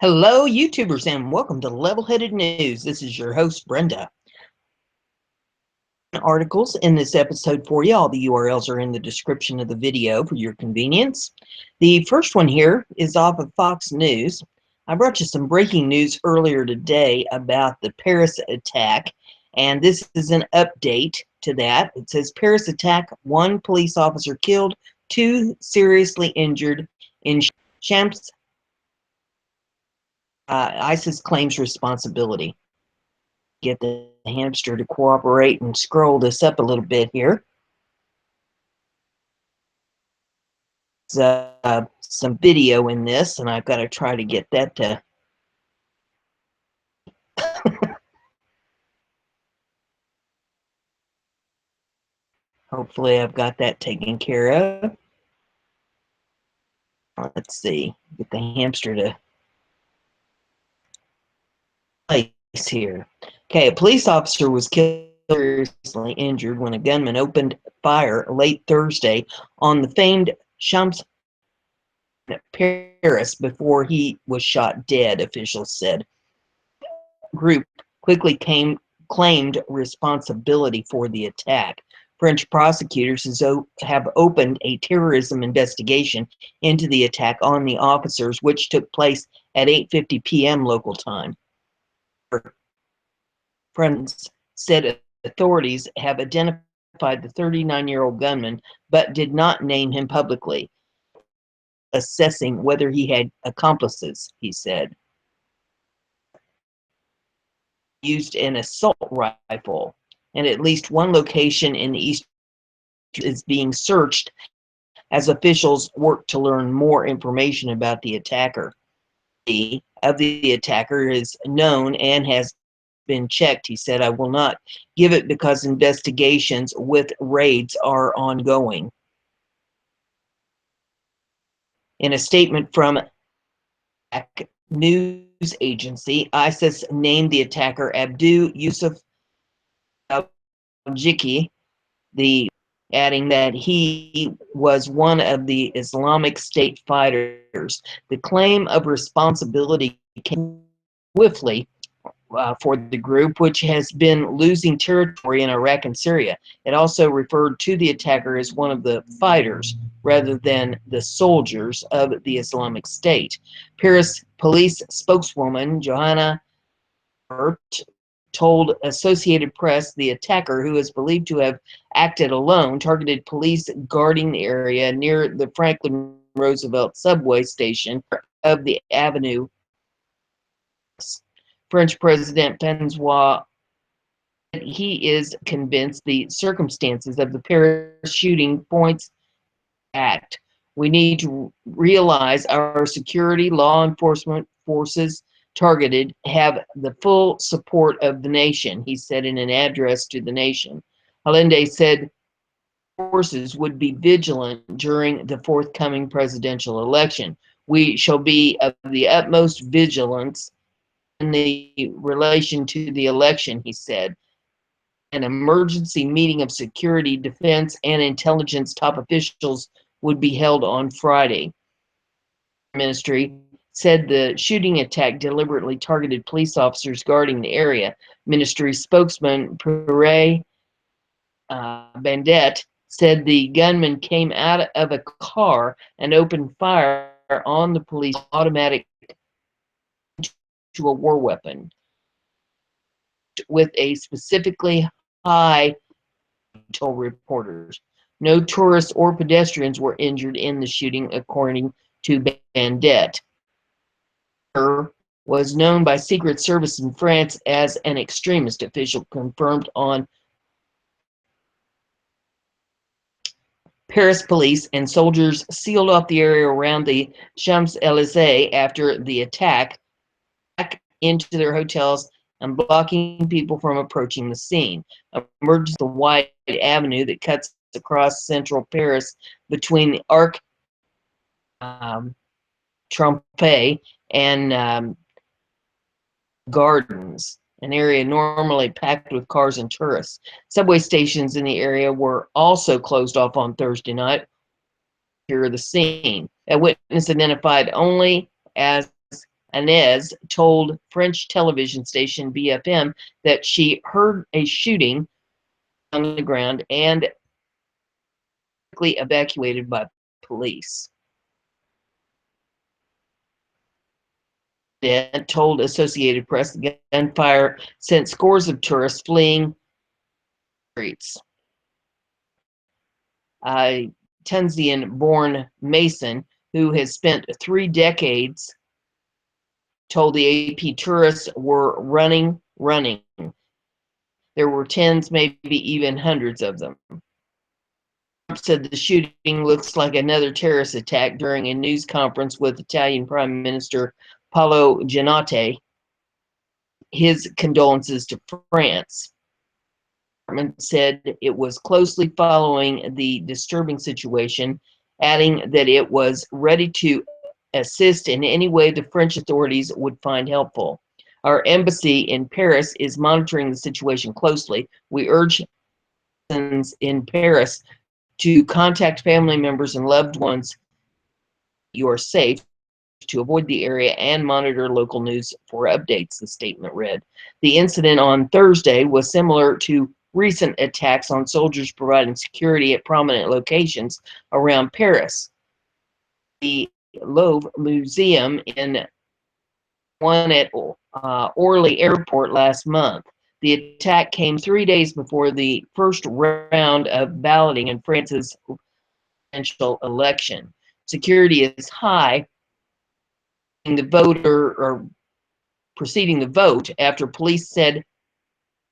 Hello, YouTubers, and welcome to Level-Headed News. This is your host, Brenda. Articles in this episode for you. All the URLs are in the description of the video for your convenience. The first one here is off of Fox News. I brought you some breaking news earlier today about the Paris attack, and this is an update to that. It says Paris attack, 1 police officer killed, 2 seriously injured in Shams. ISIS claims responsibility. Get the hamster to cooperate and scroll this up a little bit here. There's some video in this, and I've got to try to get that to hopefully I've got that taken care of. Let's see, get the hamster to place here. Okay, a police officer was killed, seriously injured when a gunman opened fire late Thursday on the famed Shams Paris before he was shot dead, officials said. Group quickly claimed responsibility for the attack. French prosecutors have opened a terrorism investigation into the attack on the officers, which took place at 8:50 p.m. local time. France said authorities have identified the 39-year-old gunman, but did not name him publicly, assessing whether he had accomplices, he said. Used an assault rifle, and at least one location in the east is being searched as officials work to learn more information about the attacker. The of the attacker is known and has been checked. He said, "I will not give it because investigations with raids are ongoing." In a statement from news agency, ISIS named the attacker Abdu Yusuf al-Jiki, adding that he was one of the Islamic State fighters. The claim of responsibility came swiftly for the group, which has been losing territory in Iraq and Syria. It also referred to the attacker as one of the fighters rather than the soldiers of the Islamic State. Paris police spokeswoman Johanna told Associated Press the attacker, who is believed to have acted alone, targeted police guarding the area near the Franklin Roosevelt subway station of the Avenue. French President Francois said he is convinced the circumstances of the Paris shooting points act. We need to realize our security law enforcement forces targeted have the full support of the nation, he said in an address to the nation. Hollande said forces would be vigilant during the forthcoming presidential election. We shall be of the utmost vigilance in the relation to the election, he said. An emergency meeting of security, defense, and intelligence top officials would be held on Friday. The ministry said the shooting attack deliberately targeted police officers guarding the area. Ministry spokesman Pierre Bandet said the gunman came out of a car and opened fire on the police automatic to a war weapon with a specifically high, told reporters. No tourists or pedestrians were injured in the shooting, according to Bandet. Was known by Secret Service in France as an extremist, official confirmed on Paris police and soldiers sealed off the area around the Champs-Élysées after the attack, back into their hotels and blocking people from approaching the scene. Emerged the wide avenue that cuts across central Paris between the Arc Trompe and Gardens, an area normally packed with cars and tourists. Subway stations in the area were also closed off on Thursday night. Here the scene. A witness identified only as Inez told French television station BFM that she heard a shooting on the ground and quickly evacuated by police. Brenda told Associated Press the gunfire sent scores of tourists fleeing streets. Tunisian-born Mason, who has spent 3 decades, told the AP tourists were running. There were tens, maybe even hundreds of them. Trump said the shooting looks like another terrorist attack during a news conference with Italian Prime Minister Paolo Gentiloni. His condolences to France. The department said it was closely following the disturbing situation, adding that it was ready to assist in any way the French authorities would find helpful. Our embassy in Paris is monitoring the situation closely. We urge citizens in Paris to contact family members and loved ones you are safe, to avoid the area and monitor local news for updates, the statement read. The incident on Thursday was similar to recent attacks on soldiers providing security at prominent locations around Paris. The Louvre Museum in one at Orly Airport last month. The attack came 3 days before the first round of balloting in France's presidential election. Security is high in the voter or preceding the vote after police said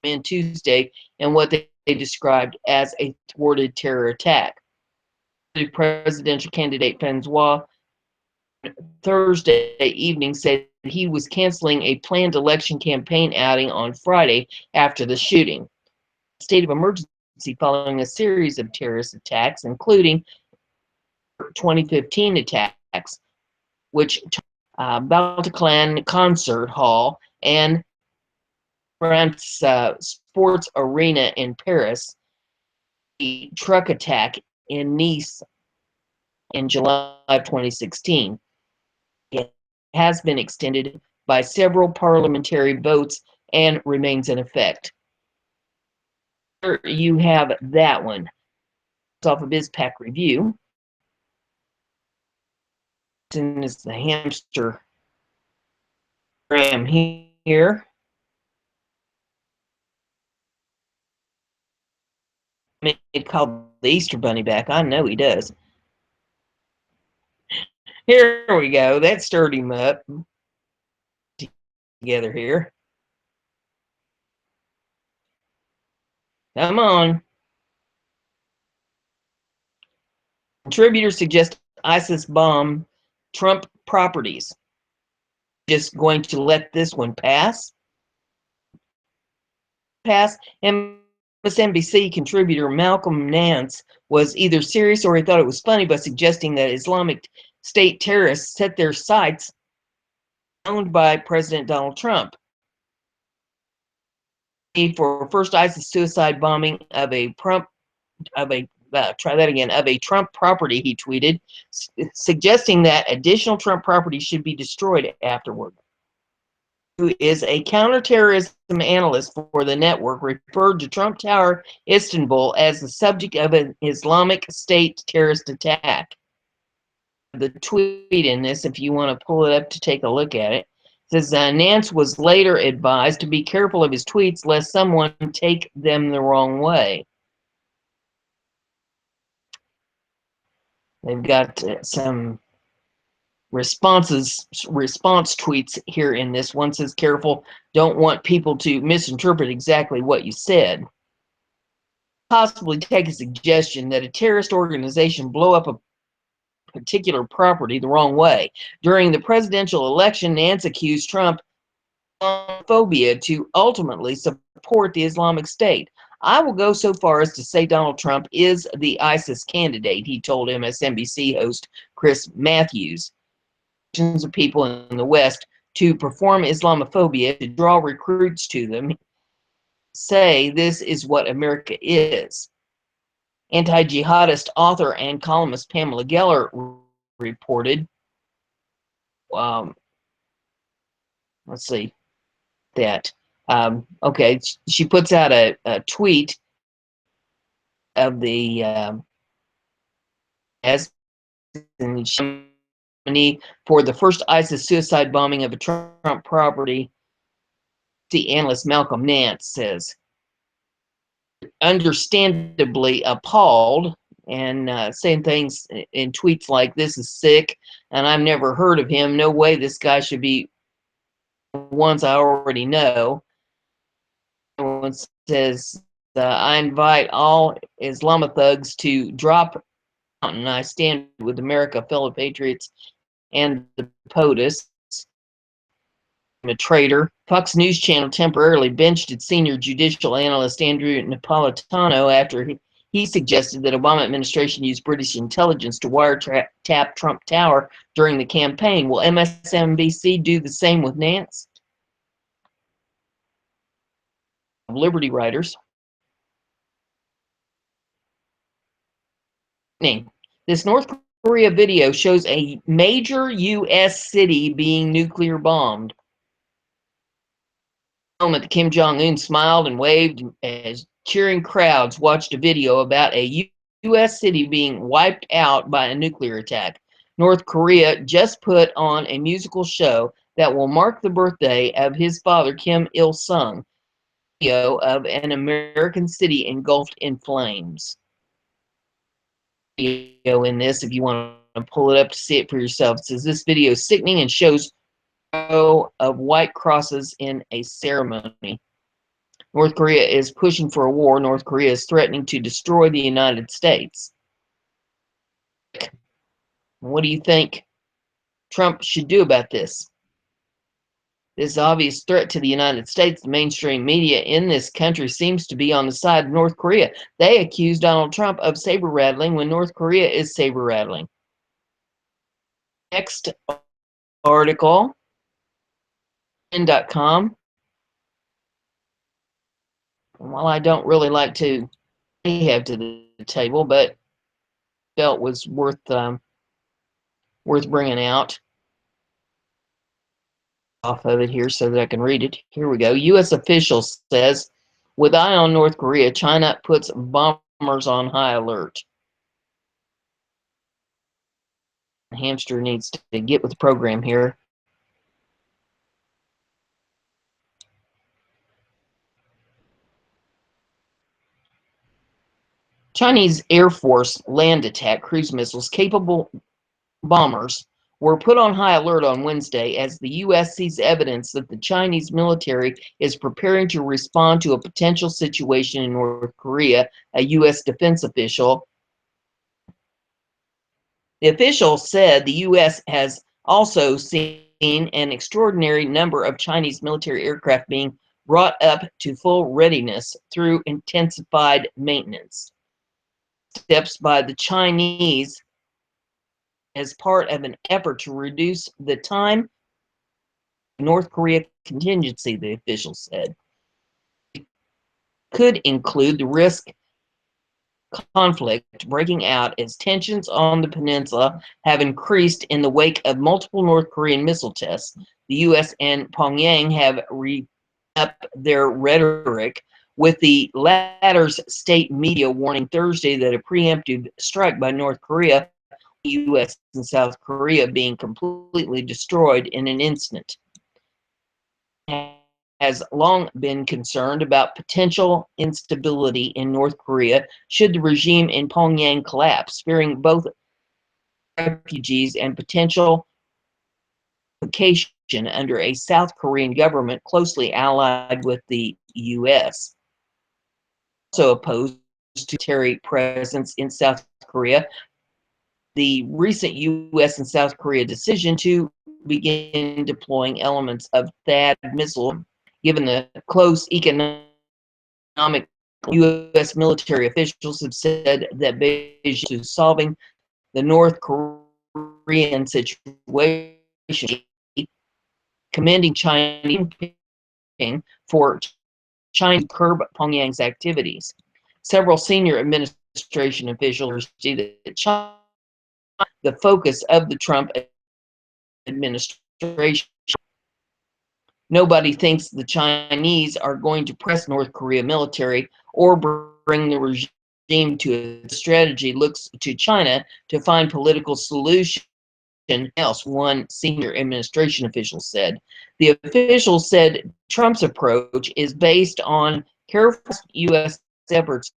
on Tuesday in what they described as a thwarted terror attack. The presidential candidate Francois Thursday evening said he was canceling a planned election campaign outing on Friday after the shooting. State of emergency following a series of terrorist attacks, including 2015 attacks, which Bataclan Concert Hall and France Sports Arena in Paris, the truck attack in Nice in July of 2016. It has been extended by several parliamentary votes and remains in effect. Here you have that one. It's off of BizPack Review. And it's the hamster ram here. It called the Easter Bunny back. I know he does. Here we go. That stirred him up. Together here. Come on. Contributors suggest ISIS bomb Trump properties. Just going to let this one pass? MSNBC contributor Malcolm Nance was either serious or he thought it was funny by suggesting that Islamic State terrorists set their sights owned by President Donald Trump. For first ISIS suicide bombing of a Trump property, he tweeted, suggesting that additional Trump property should be destroyed afterward. Who is a counterterrorism analyst for the network, referred to Trump Tower, Istanbul, as the subject of an Islamic State terrorist attack. The tweet in this, if you want to pull it up to take a look at it, says Nance was later advised to be careful of his tweets lest someone take them the wrong way. They've got some response tweets here in this one. Says careful, don't want people to misinterpret exactly what you said. Possibly take a suggestion that a terrorist organization blow up a particular property the wrong way. During the presidential election, Nance accused Trump of phobia to ultimately support the Islamic State. I will go so far as to say Donald Trump is the ISIS candidate, he told MSNBC host Chris Matthews. Of people in the West to perform Islamophobia, to draw recruits to them, say this is what America is. Anti-jihadist author and columnist Pamela Geller reported let's see that. Okay, she puts out a tweet of the as in for the first ISIS suicide bombing of a Trump property. The analyst Malcolm Nance says, understandably appalled and saying things in tweets like, "This is sick, and I've never heard of him. No way this guy should be ones I already know." One says, "I invite all Islamophones to drop out, and I stand with America, fellow patriots, and the POTUS." A traitor. Fox News Channel temporarily benched its senior judicial analyst Andrew Napolitano after he suggested that Obama administration used British intelligence to wiretap Trump Tower during the campaign. Will MSNBC do the same with Nance? Liberty writers. This North Korea video shows a major U.S. city being nuclear bombed. Moment, Kim Jong-un smiled and waved as cheering crowds watched a video about a U.S. city being wiped out by a nuclear attack. North Korea just put on a musical show that will mark the birthday of his father, Kim Il-sung. Video of an American city engulfed in flames. Video in this, if you want to pull it up to see it for yourself, it says this video is sickening and shows a row of white crosses in a ceremony. North Korea is pushing for a war. North Korea is threatening to destroy the United States. What do you think Trump should do about this? This obvious threat to the United States, the mainstream media in this country seems to be on the side of North Korea. They accuse Donald Trump of saber rattling when North Korea is saber rattling. Next article, Brenda.com. Well, I don't really like to have to the table, but felt was worth bringing out off of it here so that I can read it. Here we go. U.S. official says, with eye on North Korea, China puts bombers on high alert. Hamster needs to get with the program here. Chinese Air Force land attack cruise missiles capable bombers were put on high alert on Wednesday as the U.S. sees evidence that the Chinese military is preparing to respond to a potential situation in North Korea, a U.S. defense official. The official said the U.S. has also seen an extraordinary number of Chinese military aircraft being brought up to full readiness through intensified maintenance. Steps by the Chinese as part of an effort to reduce the time North Korea contingency, the official said, could include the risk conflict breaking out as tensions on the peninsula have increased in the wake of multiple North Korean missile tests. The U.S. and Pyongyang have re-upped their rhetoric, with the latter's state media warning Thursday that a preemptive strike by North Korea, the U.S. and South Korea being completely destroyed in an instant. Has long been concerned about potential instability in North Korea should the regime in Pyongyang collapse, fearing both refugees and potential vacation under a South Korean government closely allied with the U.S. Also opposed to military presence in South Korea, the recent U.S. and South Korea decision to begin deploying elements of THAAD missile, given the close economic, U.S. military officials have said that Beijing is solving the North Korean situation, commending China for China to curb Pyongyang's activities. Several senior administration officials see that China, the focus of the Trump administration. Nobody thinks the Chinese are going to press North Korea military or bring the regime to a strategy looks to China to find political solution else, one senior administration official said. The official said Trump's approach is based on careful U.S. efforts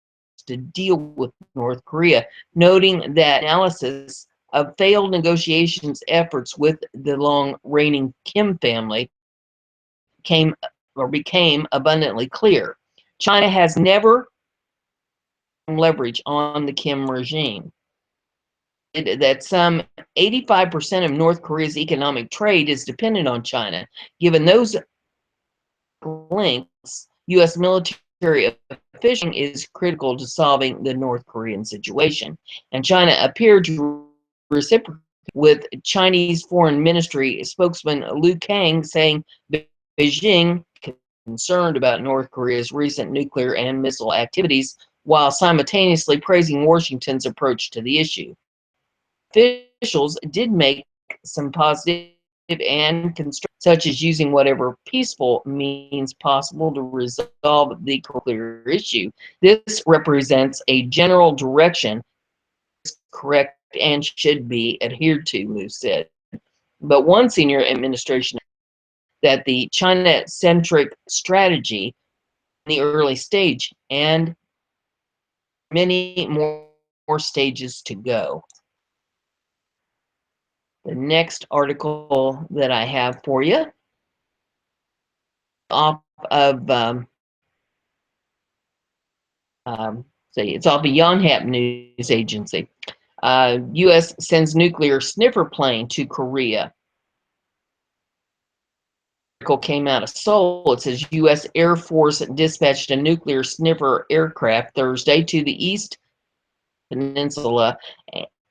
to deal with North Korea, noting that analysis of failed negotiations efforts with the long-reigning Kim family became abundantly clear. China has never leverage on the Kim regime. That some 85% of North Korea's economic trade is dependent on China. Given those links, U.S. military fishing is critical to solving the North Korean situation. And China appeared to reciprocate, with Chinese Foreign Ministry spokesman Liu Kang saying Beijing concerned about North Korea's recent nuclear and missile activities, while simultaneously praising Washington's approach to the issue. Officials did make some positive and constructive, such as using whatever peaceful means possible to resolve the nuclear issue. This represents a general direction that is correct and should be adhered to, Liu said. But one senior administration that the China-centric strategy in the early stage and many more stages to go. The next article that I have for you, off of it's off of Yonhap News Agency. U.S. sends nuclear sniffer plane to Korea. Article came out of Seoul. It says U.S. Air Force dispatched a nuclear sniffer aircraft Thursday to the East Peninsula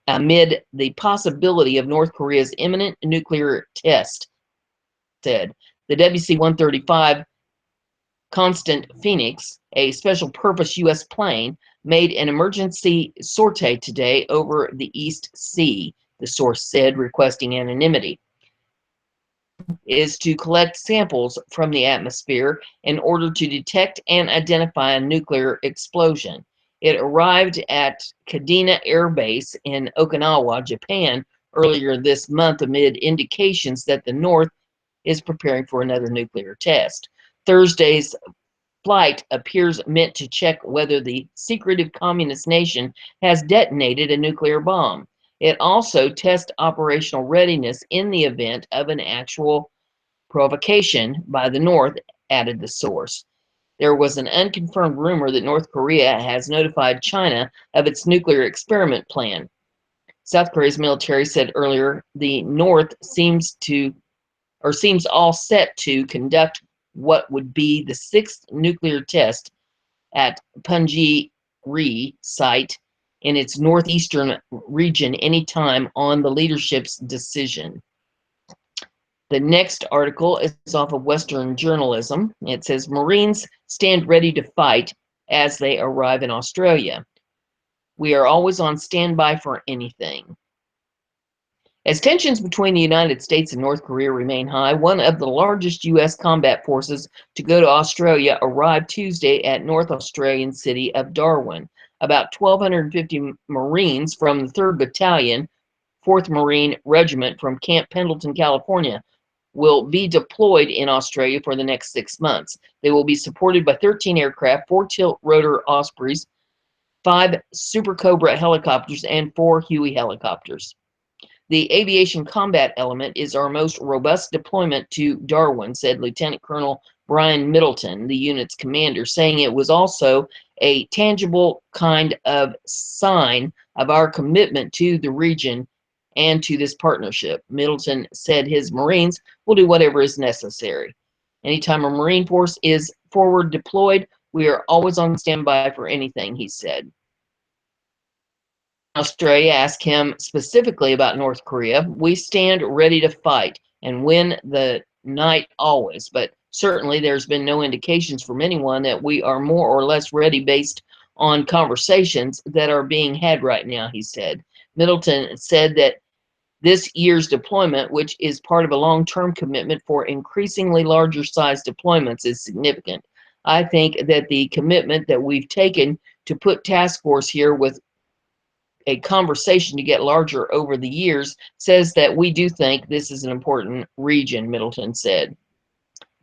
amid the possibility of North Korea's imminent nuclear test, said. The WC-135 Constant Phoenix, a special purpose U.S. plane, made an emergency sortie today over the East Sea, the source said, requesting anonymity. Is to collect samples from the atmosphere in order to detect and identify a nuclear explosion. It arrived at Kadena Air Base in Okinawa, Japan, earlier this month amid indications that the North is preparing for another nuclear test. Thursday's flight appears meant to check whether the secretive communist nation has detonated a nuclear bomb. It also tests operational readiness in the event of an actual provocation by the North, added the source. There was an unconfirmed rumor that North Korea has notified China of its nuclear experiment plan. South Korea's military said earlier the North seems all set to conduct what would be the sixth nuclear test at Punggye-ri site in its northeastern region anytime on the leadership's decision. The next article is off of Western Journalism. It says Marines stand ready to fight as they arrive in Australia. We are always on standby for anything. As tensions between the United States and North Korea remain high, one of the largest U.S. combat forces to go to Australia arrived Tuesday at North Australian city of Darwin. About 1,250 Marines from the 3rd Battalion, 4th Marine Regiment from Camp Pendleton, California, will be deployed in Australia for the next 6 months. They will be supported by 13 aircraft, 4 tilt-rotor Ospreys, 5 Super Cobra helicopters, and 4 Huey helicopters. The aviation combat element is our most robust deployment to Darwin, said Lieutenant Colonel Brian Middleton, the unit's commander, saying it was also a tangible kind of sign of our commitment to the region and to this partnership. Middleton said his Marines will do whatever is necessary. Anytime a Marine force is forward deployed, we are always on standby for anything, he said. Australia asked him specifically about North Korea. We stand ready to fight and win the night always, but certainly there's been no indications from anyone that we are more or less ready based on conversations that are being had right now, he said. Middleton said that This year's deployment, which is part of a long-term commitment for increasingly larger size deployments, is significant. I think that the commitment that we've taken to put task force here with a conversation to get larger over the years says that we do think this is an important region, Middleton said.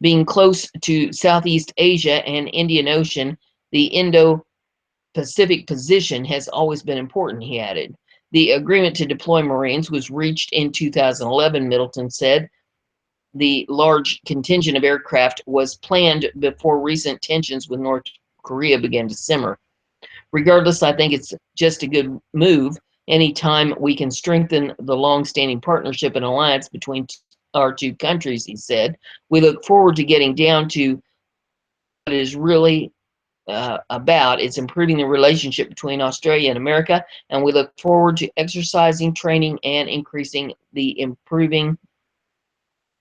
Being close to Southeast Asia and Indian Ocean, the Indo-Pacific position has always been important, he added. The agreement to deploy Marines was reached in 2011, Middleton said. The large contingent of aircraft was planned before recent tensions with North Korea began to simmer. Regardless, I think it's just a good move. Anytime we can strengthen the long-standing partnership and alliance between our two countries, he said. We look forward to getting down to what it is really about. It's improving the relationship between Australia and America, and we look forward to exercising, training, and improving the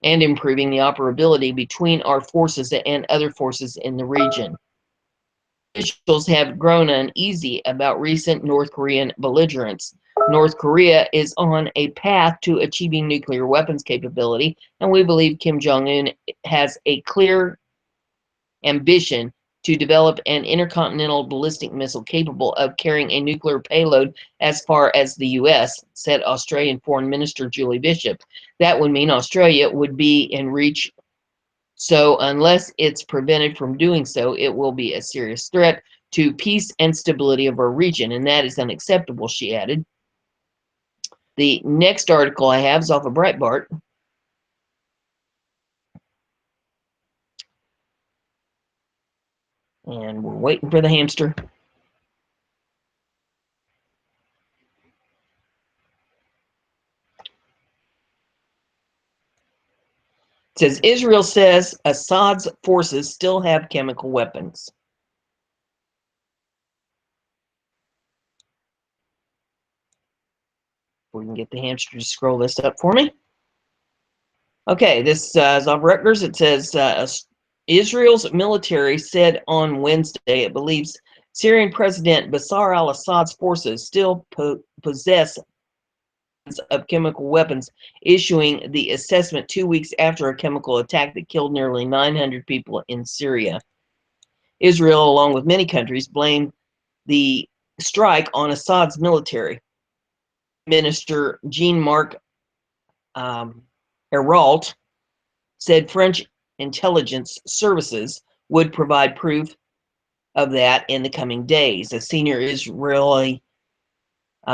operability between our forces and other forces in the region. Officials have grown uneasy about recent North Korean belligerence. North Korea is on a path to achieving nuclear weapons capability, and we believe Kim Jong-un has a clear ambition to develop an intercontinental ballistic missile capable of carrying a nuclear payload as far as the U.S., said Australian Foreign Minister Julie Bishop. That would mean Australia would be in reach. So unless it's prevented from doing so, it will be a serious threat to peace and stability of our region, and that is unacceptable, she added. The next article I have is off of Breitbart. And we're waiting for the hamster. It says, Israel says Assad's forces still have chemical weapons. We can get the hamster to scroll this up for me. Okay, this is off Rutgers. It says Israel's military said on Wednesday it believes Syrian President Bashar al-Assad's forces still possess of chemical weapons, issuing the assessment 2 weeks after a chemical attack that killed nearly 900 people in Syria. Israel, along with many countries, blamed the strike on Assad's military. Minister Jean-Marc Ayrault said French intelligence services would provide proof of that in the coming days. A senior Israeli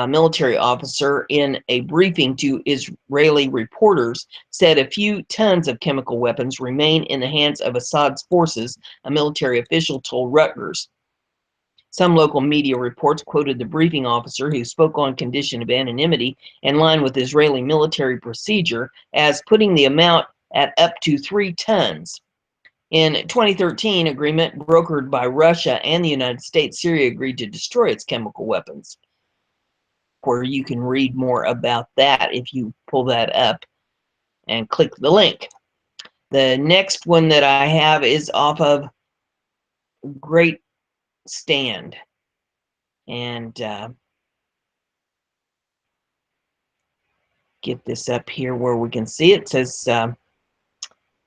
military officer in a briefing to Israeli reporters said a few tons of chemical weapons remain in the hands of Assad's forces, a military official told Rutgers. Some local media reports quoted the briefing officer, who spoke on condition of anonymity in line with Israeli military procedure, as putting the amount at up to 3 tons. In 2013, agreement brokered by Russia and the United States, Syria agreed to destroy its chemical weapons. Where you can read more about that if you pull that up and click the link. The next one that I have is off of Great Stand. And get this up here where we can see it. It says,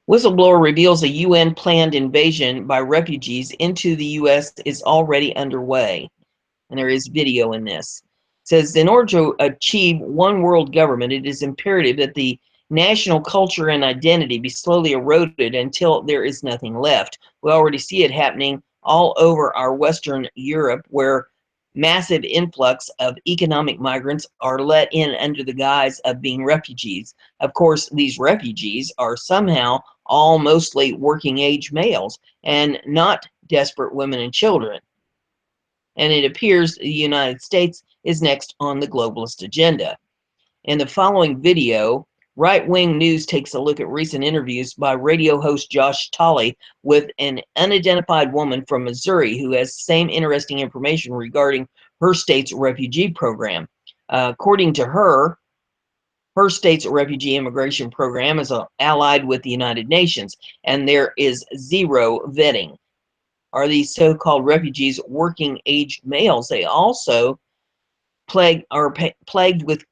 whistleblower reveals a UN-planned invasion by refugees into the U.S. is already underway. And there is video in this. It says, in order to achieve one world government, it is imperative that the national culture and identity be slowly eroded until there is nothing left. We already see it happening all over our Western Europe, where massive influx of economic migrants are let in under the guise of being refugees. Of course, these refugees are somehow all mostly working age males and not desperate women and children. And it appears the United States is next on the globalist agenda. In the following video, Right Wing News takes a look at recent interviews by radio host Josh Tolley with an unidentified woman from Missouri who has the same interesting information regarding her state's refugee program. According to her, her state's refugee immigration program is allied with the United Nations, and there is zero vetting. Are these so-called refugees working age males? They also are plagued with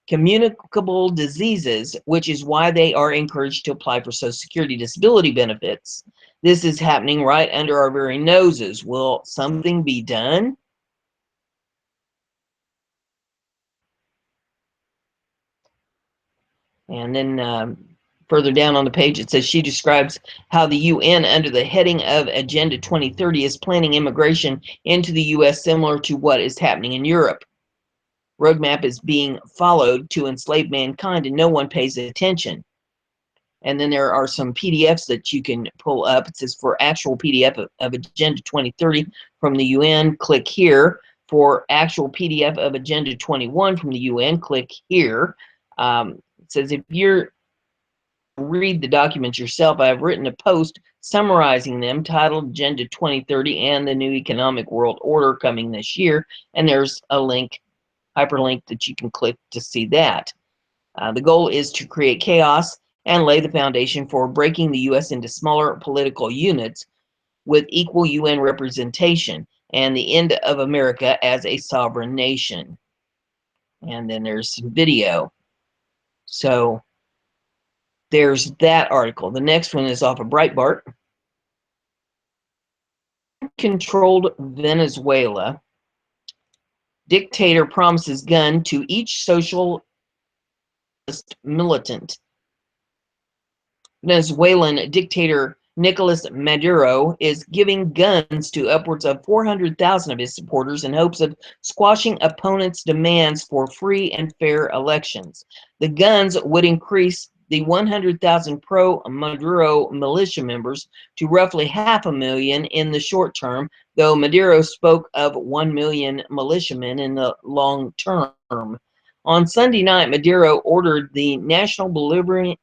communicable diseases, which is why they are encouraged to apply for Social Security disability benefits. This is happening right under our very noses. Will something be done? And then further down on the page, it says she describes how the UN, under the heading of Agenda 2030, is planning immigration into the U.S. similar to what is happening in Europe. Roadmap is being followed to enslave mankind, and no one pays attention. And then there are some PDFs that you can pull up. It says for actual PDF of Agenda 2030 from the UN, click here. For actual PDF of Agenda 21 from the UN, click here. It says if you're read the documents yourself, I have written a post summarizing them titled Agenda 2030 and the New Economic World Order coming this year. And there's a link, hyperlink, that you can click to see that. The goal is to create chaos and lay the foundation for breaking the U.S. into smaller political units with equal UN representation and the end of America as a sovereign nation. And then there's some video. So there's that article. The next one is off of Breitbart. Controlled Venezuela. Dictator promises gun to each socialist militant. Venezuelan dictator Nicolas Maduro is giving guns to upwards of 400,000 of his supporters in hopes of squashing opponents' demands for free and fair elections. The guns would increase the 100,000 pro-Maduro militia members to roughly 500,000 in the short term, though Maduro spoke of 1 million militiamen in the long term. On Sunday night, Maduro ordered the National Bolivarian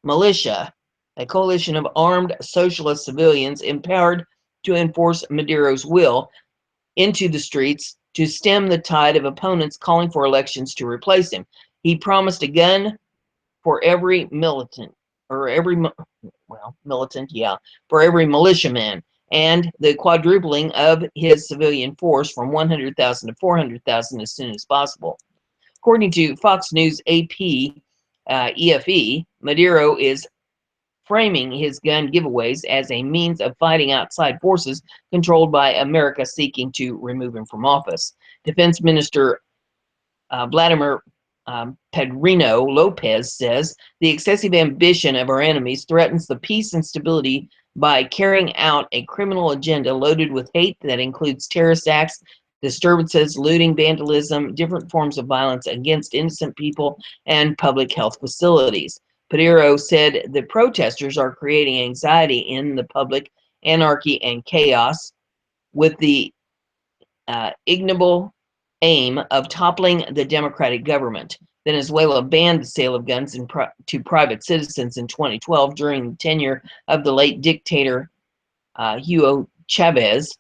Militia, a coalition of armed socialist civilians empowered to enforce Maduro's will, into the streets to stem the tide of opponents calling for elections to replace him. He promised a gun for every militant, or for every militiaman, and the quadrupling of his civilian force from 100,000 to 400,000 as soon as possible. According to Fox News AP EFE, Maduro is framing his gun giveaways as a means of fighting outside forces controlled by America seeking to remove him from office. Defense Minister Vladimir Pedrino Lopez says the excessive ambition of our enemies threatens the peace and stability by carrying out a criminal agenda loaded with hate that includes terrorist acts, disturbances, looting, vandalism, different forms of violence against innocent people, and public health facilities. Pedro said the protesters are creating anxiety in the public, anarchy, and chaos with the ignoble aim of toppling the democratic government. Venezuela banned the sale of guns to private citizens in 2012 during the tenure of the late dictator Hugo Chavez.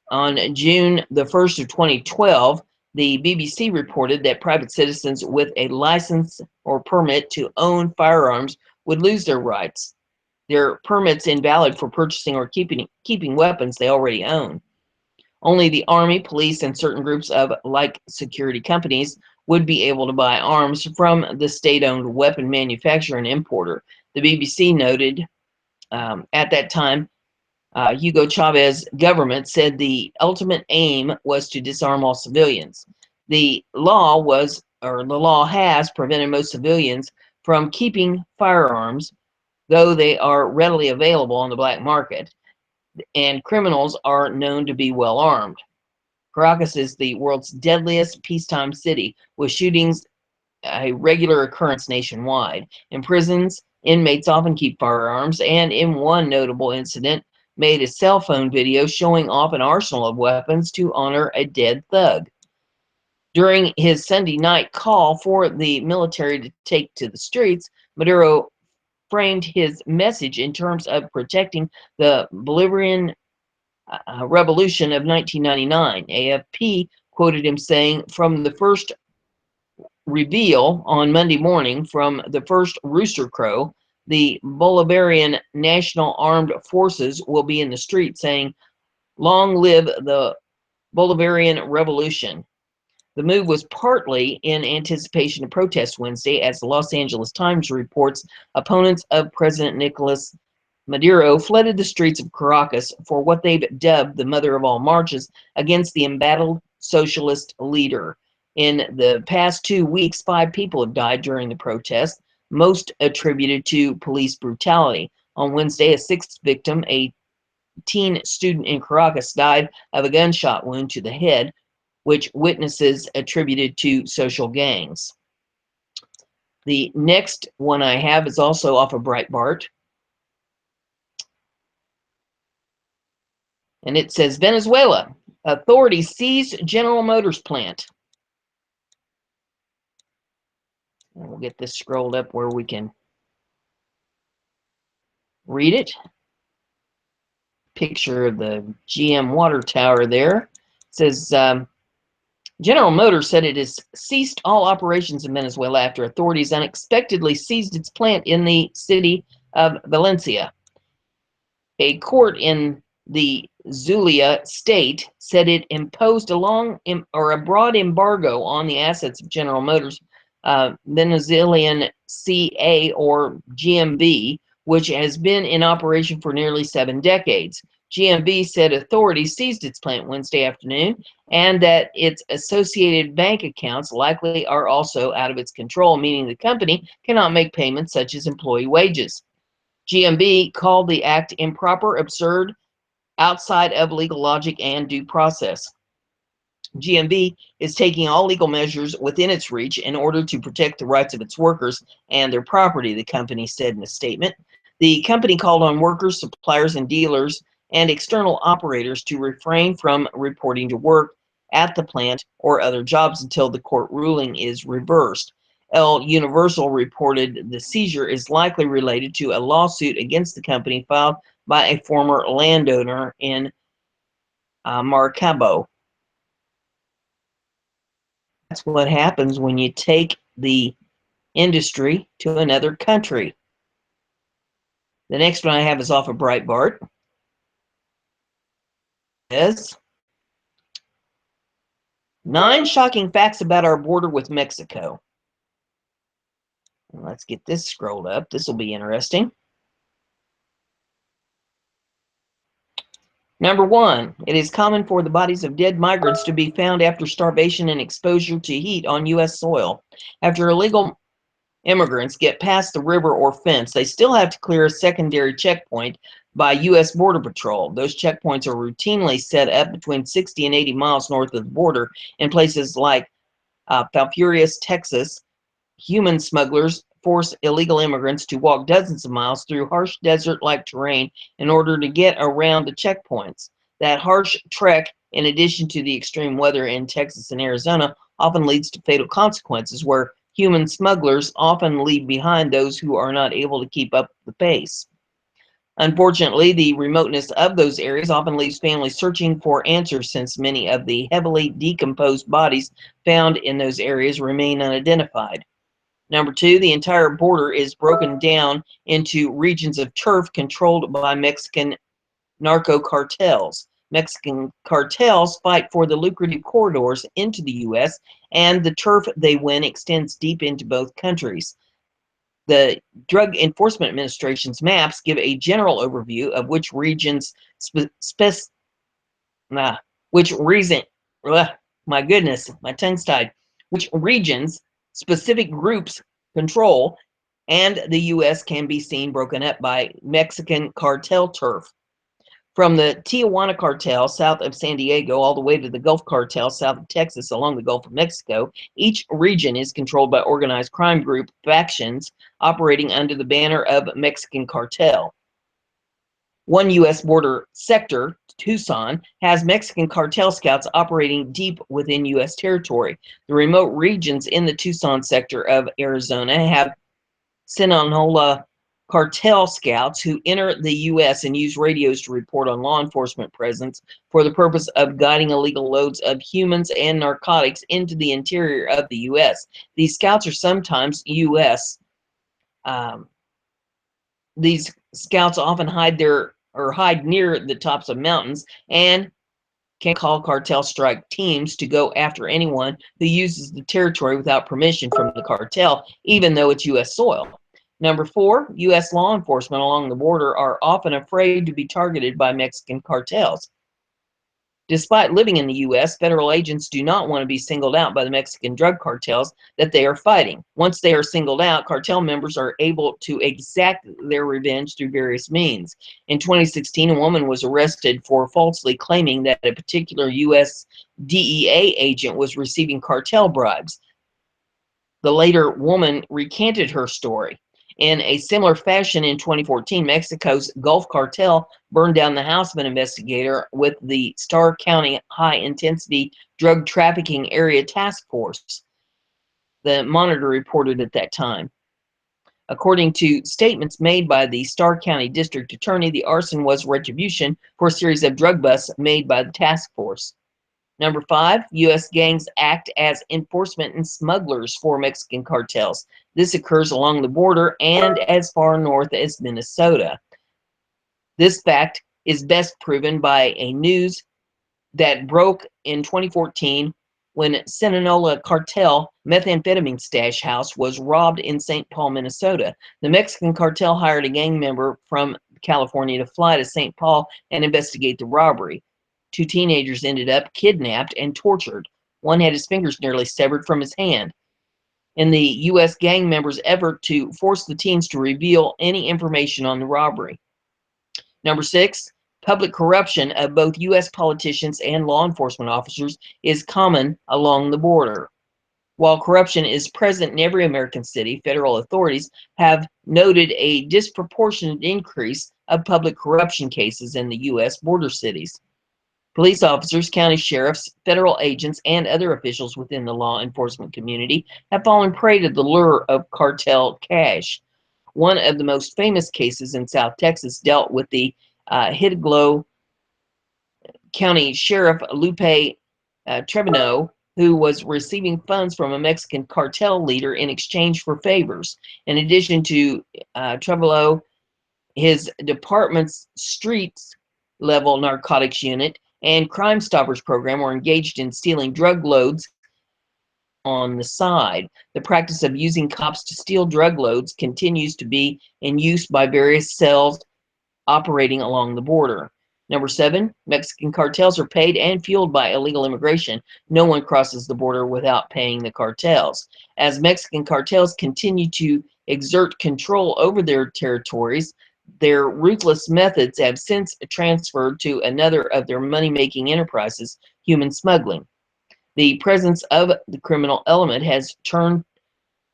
On June the 1st of 2012, the BBC reported that private citizens with a license or permit to own firearms would lose their rights. Their permits invalid for purchasing or keeping weapons they already own. Only the army, police, and certain groups of like security companies would be able to buy arms from the state-owned weapon manufacturer and importer. The BBC noted at that time, Hugo Chavez government said the ultimate aim was to disarm all civilians. The law has prevented most civilians from keeping firearms, though they are readily available on the black market, and criminals are known to be well armed. Caracas is the world's deadliest peacetime city, with shootings a regular occurrence nationwide. In prisons, inmates often keep firearms, and in one notable incident, made a cell phone video showing off an arsenal of weapons to honor a dead thug. During his Sunday night call for the military to take to the streets, Maduro framed his message in terms of protecting the Bolivarian Revolution of 1999. AFP quoted him saying, "From the first reveal on Monday morning, from the first rooster crow, the Bolivarian National Armed Forces will be in the street saying, 'Long live the Bolivarian Revolution. The move was partly in anticipation of protests Wednesday, as the Los Angeles Times reports opponents of President Nicolas Maduro flooded the streets of Caracas for what they've dubbed the mother of all marches against the embattled socialist leader. In the past 2 weeks, 5 people have died during the protest, most attributed to police brutality. On Wednesday, a sixth victim, a teen student in Caracas, died of a gunshot wound to the head, which witnesses attributed to social gangs. The next one I have is also off of Breitbart. And it says, Venezuela, authorities seize General Motors plant. And we'll get this scrolled up where we can read it. Picture of the GM water tower there. It says, General Motors said it has ceased all operations in Venezuela after authorities unexpectedly seized its plant in the city of Valencia. A court in the Zulia state said it imposed a broad embargo on the assets of General Motors Venezuelan CA or GMB, which has been in operation for nearly 7 decades. GMB said authorities seized its plant Wednesday afternoon and that its associated bank accounts likely are also out of its control, meaning the company cannot make payments such as employee wages. GMB called the act improper, absurd, outside of legal logic and due process. GMB is taking all legal measures within its reach in order to protect the rights of its workers and their property, the company said in a statement. The company called on workers, suppliers, and dealers and external operators to refrain from reporting to work at the plant or other jobs until the court ruling is reversed. El Universal reported the seizure is likely related to a lawsuit against the company filed by a former landowner in Maracaibo. That's what happens when you take the industry to another country. The next one I have is off of Breitbart. It says, 9 shocking facts about our border with Mexico. Let's get this scrolled up. This will be interesting. Number 1, it is common for the bodies of dead migrants to be found after starvation and exposure to heat on U.S. soil. After illegal immigrants get past the river or fence, they still have to clear a secondary checkpoint by U.S. Border Patrol. Those checkpoints are routinely set up between 60 and 80 miles north of the border in places like Falfurrias, Texas. Human smugglers force illegal immigrants to walk dozens of miles through harsh desert-like terrain in order to get around the checkpoints. That harsh trek, in addition to the extreme weather in Texas and Arizona, often leads to fatal consequences where human smugglers often leave behind those who are not able to keep up the pace. Unfortunately, the remoteness of those areas often leaves families searching for answers, since many of the heavily decomposed bodies found in those areas remain unidentified. Number 2, the entire border is broken down into regions of turf controlled by Mexican narco cartels. Mexican cartels fight for the lucrative corridors into the U.S., and the turf they win extends deep into both countries. The Drug Enforcement Administration's maps give a general overview of which regions my goodness, my tongue's tied. Which regions specific groups control, and the U.S. can be seen broken up by Mexican cartel turf. From the Tijuana cartel south of San Diego all the way to the Gulf cartel south of Texas along the Gulf of Mexico, each region is controlled by organized crime group factions operating under the banner of Mexican cartel. One U.S. border sector, Tucson, has Mexican cartel scouts operating deep within U.S. territory. The remote regions in the Tucson sector of Arizona have Sinaloa cartel scouts who enter the U.S. and use radios to report on law enforcement presence for the purpose of guiding illegal loads of humans and narcotics into the interior of the U.S. These scouts are sometimes U.S. These scouts often hide near the tops of mountains and can call cartel strike teams to go after anyone who uses the territory without permission from the cartel, even though it's U.S. soil. Number 4, U.S. law enforcement along the border are often afraid to be targeted by Mexican cartels. Despite living in the U.S., federal agents do not want to be singled out by the Mexican drug cartels that they are fighting. Once they are singled out, cartel members are able to exact their revenge through various means. In 2016, a woman was arrested for falsely claiming that a particular U.S. DEA agent was receiving cartel bribes. The later woman recanted her story. In a similar fashion, in 2014, Mexico's Gulf Cartel burned down the house of an investigator with the Starr County High Intensity Drug Trafficking Area Task Force, the Monitor reported at that time. According to statements made by the Starr County District Attorney, the arson was retribution for a series of drug busts made by the task force. Number 5, U.S. gangs act as enforcement and smugglers for Mexican cartels. This occurs along the border and as far north as Minnesota. This fact is best proven by a news that broke in 2014 when Sinaloa cartel methamphetamine stash house was robbed in St. Paul, Minnesota. The Mexican cartel hired a gang member from California to fly to St. Paul and investigate the robbery. 2 teenagers ended up kidnapped and tortured. One had his fingers nearly severed from his hand. In the U.S. gang members' effort to force the teens to reveal any information on the robbery. Number 6, public corruption of both U.S. politicians and law enforcement officers is common along the border. While corruption is present in every American city, federal authorities have noted a disproportionate increase of public corruption cases in the U.S. border cities. Police officers, county sheriffs, federal agents, and other officials within the law enforcement community have fallen prey to the lure of cartel cash. One of the most famous cases in South Texas dealt with the Hidalgo County Sheriff Lupe Trevino, who was receiving funds from a Mexican cartel leader in exchange for favors. In addition to Trevino, his department's streets level narcotics unit and Crime Stoppers program were engaged in stealing drug loads on the side. The practice of using cops to steal drug loads continues to be in use by various cells operating along the border. Number 7, Mexican cartels are paid and fueled by illegal immigration. No one crosses the border without paying the cartels. As Mexican cartels continue to exert control over their territories, their ruthless methods have since transferred to another of their money-making enterprises, human smuggling. The presence of the criminal element has turned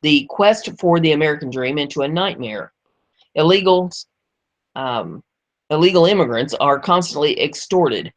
the quest for the American dream into a nightmare. Illegal immigrants are constantly extorted.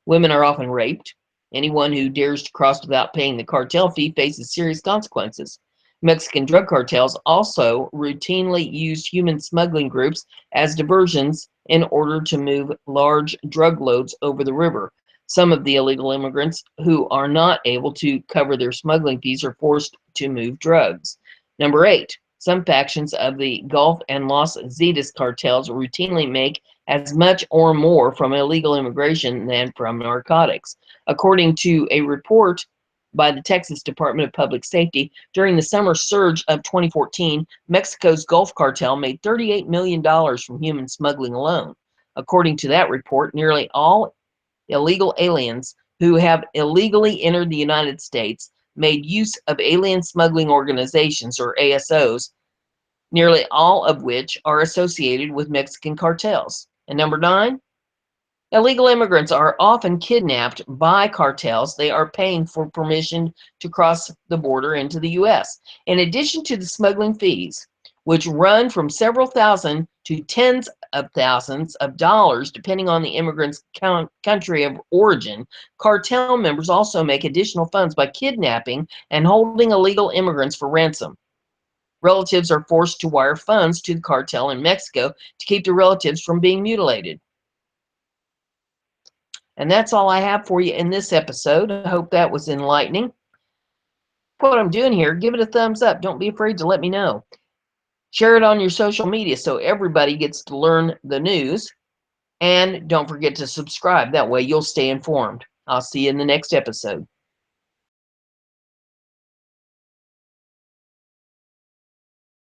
Women are often raped. Anyone who dares to cross without paying the cartel fee faces serious consequences. Mexican drug cartels also routinely use human smuggling groups as diversions in order to move large drug loads over the river. Some of the illegal immigrants who are not able to cover their smuggling fees are forced to move drugs. Number 8, some factions of the Gulf and Los Zetas cartels routinely make as much or more from illegal immigration than from narcotics. According to a report by the Texas Department of Public Safety, during the summer surge of 2014, Mexico's Gulf cartel made $38 million from human smuggling alone. According to that report, nearly all illegal aliens who have illegally entered the United States made use of alien smuggling organizations, or ASOs, nearly all of which are associated with Mexican cartels. And number 9, illegal immigrants are often kidnapped by cartels. They are paying for permission to cross the border into the U.S. In addition to the smuggling fees, which run from several thousand to tens of thousands of dollars, depending on the immigrant's country of origin, cartel members also make additional funds by kidnapping and holding illegal immigrants for ransom. Relatives are forced to wire funds to the cartel in Mexico to keep the relatives from being mutilated. And that's all I have for you in this episode. I hope that was enlightening. What I'm doing here, give it a thumbs up. Don't be afraid to let me know. Share it on your social media so everybody gets to learn the news. And don't forget to subscribe. That way you'll stay informed. I'll see you in the next episode.